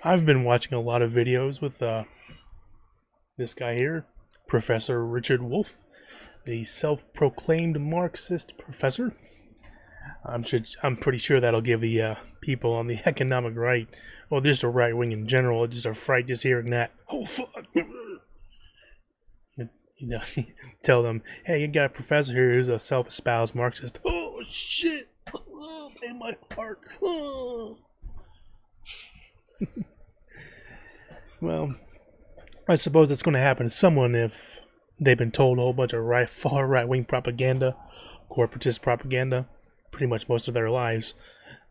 I've been watching a lot of videos with this guy here, Professor Richard Wolff, the self-proclaimed Marxist professor. I'm pretty sure that'll give the people on the economic right, or just the right wing in general, just a fright just hearing that. Oh fuck! You know, tell them, hey, you got a professor here who's a self-espoused Marxist. Oh shit! Oh, in my heart. Oh. Well, I suppose it's going to happen to someone if they've been told a whole bunch of far right wing propaganda, corporatist propaganda, pretty much most of their lives.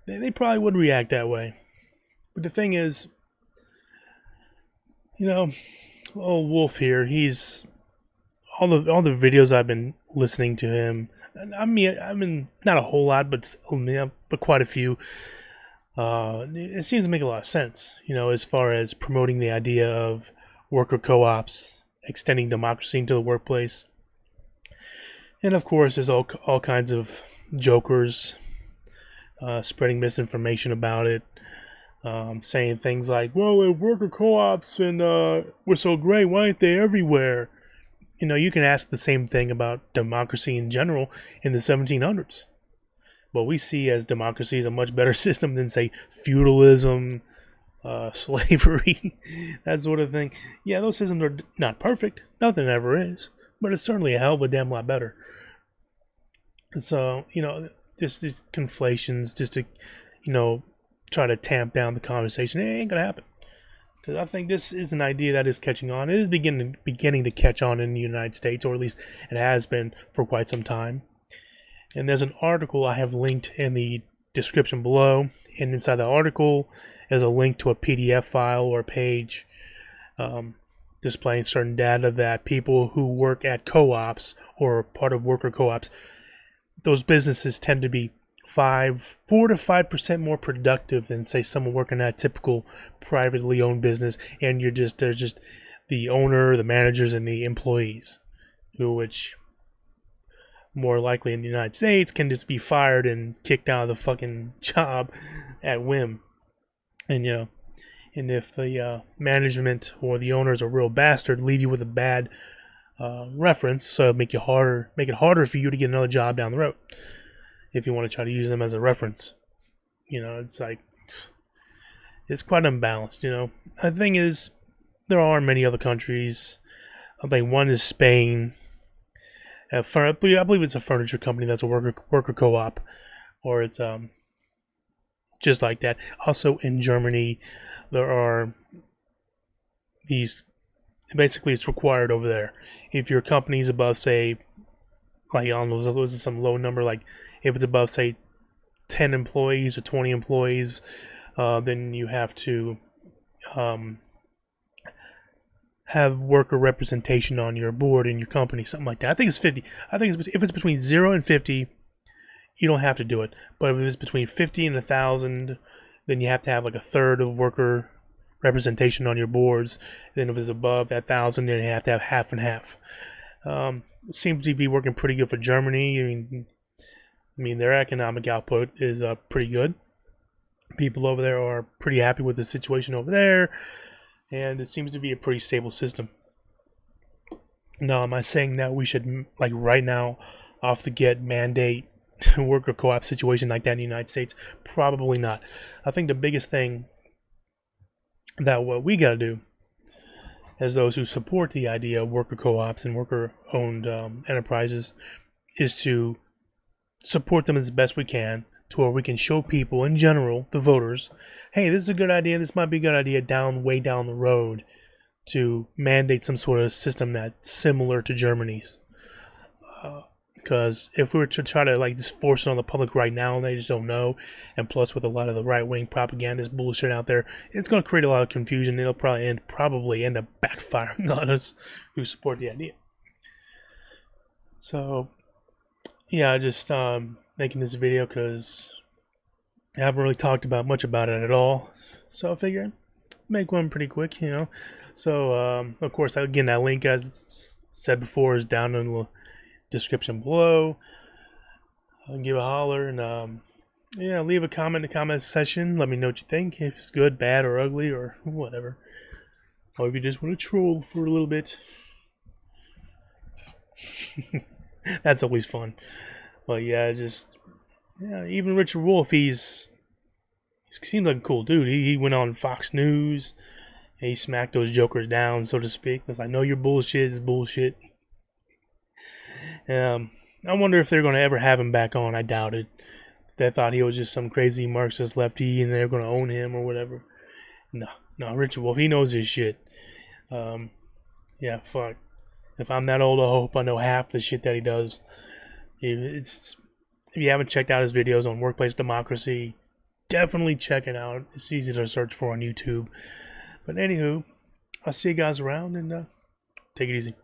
They probably would react that way. But the thing is, you know, old Wolff here, he's all the videos I've been listening to him. I mean, not a whole lot, but quite a few. It seems to make a lot of sense, as far as promoting the idea of worker co-ops, extending democracy into the workplace. And of course, there's all kinds of jokers spreading misinformation about it, saying things like, well, worker co-ops and we're so great, why aren't they everywhere? You can ask the same thing about democracy in general in the 1700s. What we see as democracy is a much better system than, say, feudalism, slavery, that sort of thing. Yeah, those systems are not perfect. Nothing ever is. But it's certainly a hell of a damn lot better. So, just these conflations, just to, try to tamp down the conversation, it ain't gonna happen. Because I think this is an idea that is catching on. It is beginning to catch on in the United States, or at least it has been for quite some time. And there's an article I have linked in the description below, and inside the article is a link to a PDF file or a page displaying certain data that people who work at co-ops or are part of worker co-ops, those businesses tend to be 4 to 5% more productive than, say, someone working at a typical privately owned business, and they're just the owner, the managers, and the employees, which more likely in the United States can just be fired and kicked out of the fucking job at whim. And and if the management or the owners are a real bastard, leave you with a bad reference, so make it harder for you to get another job down the road if you want to try to use them as a reference. It's like, it's quite unbalanced. The thing is, there are many other countries. I think one is Spain. I believe it's a furniture company that's a worker co-op, or it's just like that. Also in Germany, there are these. Basically, it's required over there. If your company's above, say, like, I don't know, was some low number, like if it's above, say, 10 employees or 20 employees, then you have to have worker representation on your board in your company, something like that. I think it's 50. I think if it's between 0 and 50, you don't have to do it. But if it's between 50 and 1,000, then you have to have like a third of worker representation on your boards. Then if it's above that 1,000, then you have to have half and half. Seems to be working pretty good for Germany. I mean, their economic output is pretty good. People over there are pretty happy with the situation over there, and it seems to be a pretty stable system. Now, am I saying that we should, like, right now, off the get, mandate worker co-op situation like that in the United States? Probably not. I think the biggest thing that what we got to do as those who support the idea of worker co-ops and worker-owned enterprises is to support them as best we can, to where we can show people in general, the voters, hey, this is a good idea, this might be a good idea way down the road, to mandate some sort of system that's similar to Germany's. Because if we were to try to, like, just force it on the public right now, they just don't know. And plus, with a lot of the right-wing propagandist bullshit out there, it's going to create a lot of confusion. It'll probably end up backfiring on us who support the idea. So, yeah, I just making this video because I haven't really talked about much about it at all. So I figured make one pretty quick, So, of course, again, that link, as said before, is down in the description below. Give a holler, and Yeah, leave a comment in the comment section. Let me know what you think. If it's good, bad, or ugly, or whatever. Or if you just want to troll for a little bit. That's always fun. But yeah, even Richard Wolff, he seems like a cool dude. He went on Fox News. And he smacked those jokers down, so to speak. Because I know your bullshit is bullshit. I wonder if they're going to ever have him back on. I doubt it. They thought he was just some crazy Marxist lefty and they're going to own him or whatever. No, Richard Wolff, he knows his shit. Yeah, fuck. If I'm that old, I hope I know half the shit that he does. If you haven't checked out his videos on workplace democracy, definitely check it out. It's easy to search for on YouTube. But anywho, I'll see you guys around and take it easy.